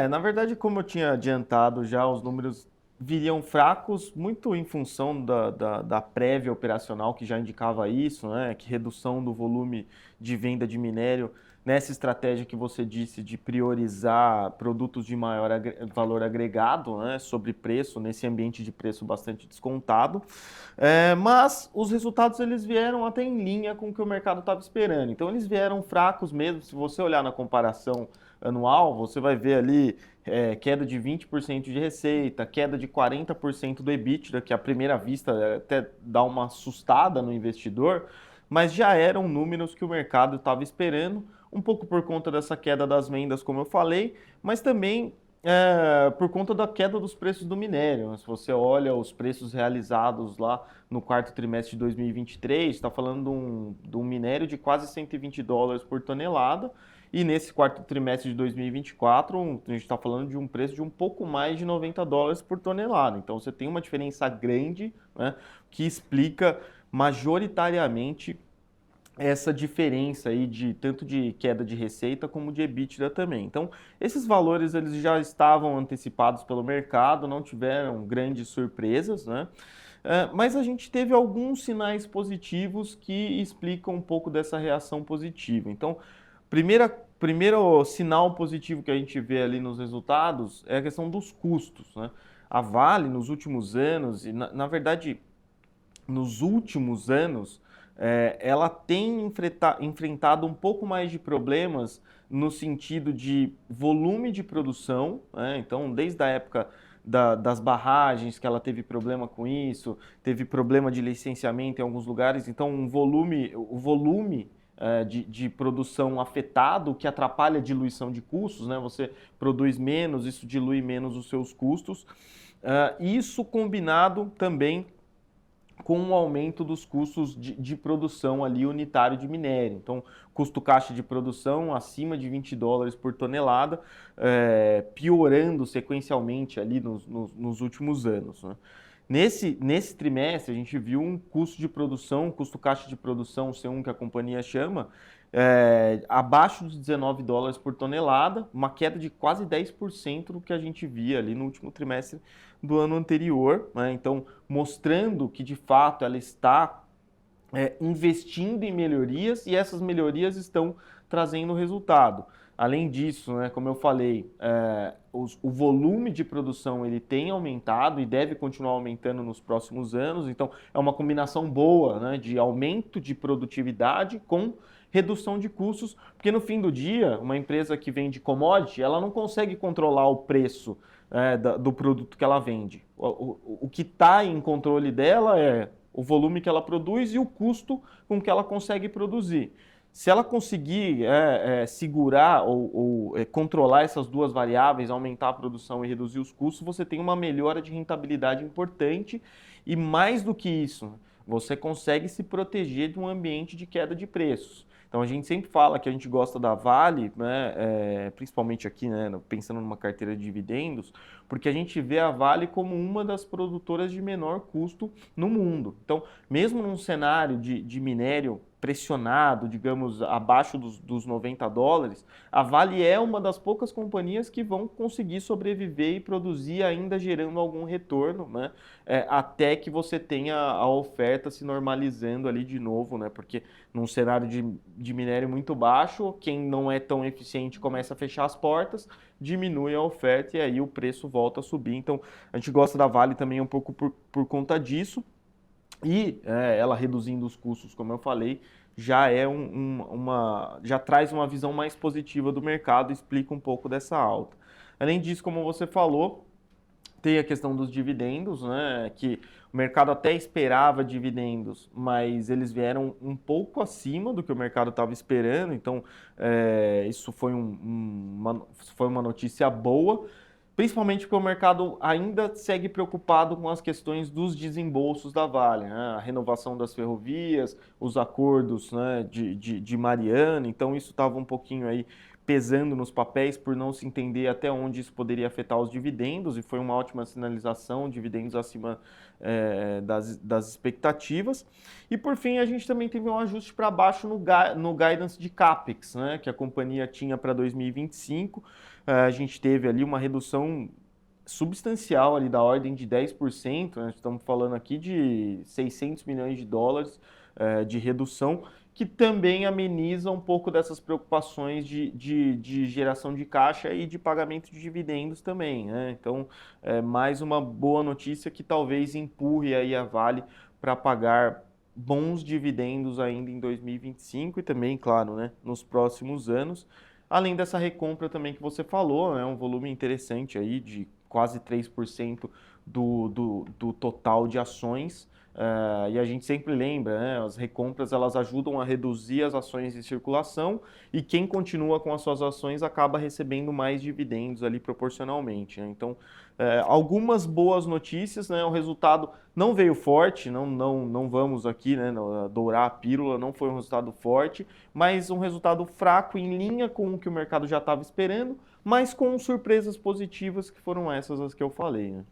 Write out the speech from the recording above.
Na verdade, como eu tinha adiantado já, os números viriam fracos, muito em função da prévia operacional que já indicava isso, né? Que redução do volume de venda de minério nessa estratégia que você disse de priorizar produtos de maior valor agregado, né, sobre preço, nesse ambiente de preço bastante descontado. Mas os resultados eles vieram até em linha com o que o mercado estava esperando. Então eles vieram fracos mesmo. Se você olhar na comparação anual, você vai ver ali queda de 20% de receita, queda de 40% do EBITDA, que à primeira vista até dá uma assustada no investidor, mas já eram números que o mercado estava esperando, um pouco por conta dessa queda das vendas, como eu falei, mas também por conta da queda dos preços do minério. Se você olha os preços realizados lá no quarto trimestre de 2023, está falando de um minério de quase US$ 120 por tonelada, e nesse quarto trimestre de 2024, a gente está falando de um preço de um pouco mais de US$ 90 por tonelada. Então você tem uma diferença grande, né, que explica majoritariamente essa diferença aí de tanto de queda de receita como de EBITDA também. Então, esses valores eles já estavam antecipados pelo mercado, não tiveram grandes surpresas, né? Mas a gente teve alguns sinais positivos que explicam um pouco dessa reação positiva. Então, primeiro sinal positivo que a gente vê ali nos resultados é a questão dos custos, né? A Vale, nos últimos anos, e na verdade, nos últimos anos, ela tem enfrentado um pouco mais de problemas no sentido de volume de produção, né? Então, desde a época das barragens, que ela teve problema com isso, teve problema de licenciamento em alguns lugares, então o volume de produção afetado, o que atrapalha a diluição de custos, né? Você produz menos, isso dilui menos os seus custos. Isso combinado também com o aumento dos custos de produção ali unitário de minério. Então, custo caixa de produção acima de US$ 20 por tonelada, piorando sequencialmente ali nos últimos anos, né? Nesse trimestre, a gente viu um custo de produção, custo caixa de produção, C1 que a companhia chama, abaixo dos US$ 19 por tonelada, uma queda de quase 10% do que a gente via ali no último trimestre do ano anterior, né? Então, mostrando que de fato ela está investindo em melhorias e essas melhorias estão trazendo resultado. Além disso, né, como eu falei, o volume de produção ele tem aumentado e deve continuar aumentando nos próximos anos. Então, é uma combinação boa, né, de aumento de produtividade com redução de custos, porque no fim do dia, uma empresa que vende commodity, ela não consegue controlar o preço do produto que ela vende. O que está em controle dela é o volume que ela produz e o custo com que ela consegue produzir. Se ela conseguir segurar ou controlar essas duas variáveis, aumentar a produção e reduzir os custos, você tem uma melhora de rentabilidade importante e mais do que isso, você consegue se proteger de um ambiente de queda de preços. Então a gente sempre fala que a gente gosta da Vale, né, principalmente aqui, né, pensando numa carteira de dividendos, porque a gente vê a Vale como uma das produtoras de menor custo no mundo. Então, mesmo num cenário de minério pressionado, digamos, abaixo dos US$ 90, a Vale é uma das poucas companhias que vão conseguir sobreviver e produzir ainda gerando algum retorno, né? Até que você tenha a oferta se normalizando ali de novo, né? Porque num cenário de minério muito baixo, quem não é tão eficiente começa a fechar as portas, diminui a oferta e aí o preço volta a subir. Então, a gente gosta da Vale também um pouco por conta disso. E ela reduzindo os custos, como eu falei, já já traz uma visão mais positiva do mercado, explica um pouco dessa alta. Além disso, como você falou, tem a questão dos dividendos, né? Que o mercado até esperava dividendos, mas eles vieram um pouco acima do que o mercado estava esperando. Então, isso foi uma notícia boa. Principalmente porque o mercado ainda segue preocupado com as questões dos desembolsos da Vale, né? A renovação das ferrovias, os acordos, né, de Mariana, então isso estava um pouquinho aí pesando nos papéis por não se entender até onde isso poderia afetar os dividendos, e foi uma ótima sinalização, dividendos acima das expectativas. E por fim, a gente também teve um ajuste para baixo no guidance de CAPEX, né, que a companhia tinha para 2025. A gente teve ali uma redução substancial ali da ordem de 10%, né? Estamos falando aqui de 600 milhões de dólares de redução, que também ameniza um pouco dessas preocupações de geração de caixa e de pagamento de dividendos também, né? Então, mais uma boa notícia que talvez empurre aí a Vale para pagar bons dividendos ainda em 2025 e também, claro, né, nos próximos anos. Além dessa recompra também que você falou, né, um volume interessante aí de quase 3% do total de ações. E a gente sempre lembra, né, as recompras elas ajudam a reduzir as ações em circulação e quem continua com as suas ações acaba recebendo mais dividendos ali proporcionalmente, né? Então, algumas boas notícias, né? O resultado não veio forte, não vamos aqui, né, dourar a pílula, não foi um resultado forte, mas um resultado fraco em linha com o que o mercado já estava esperando, mas com surpresas positivas que foram essas as que eu falei, né?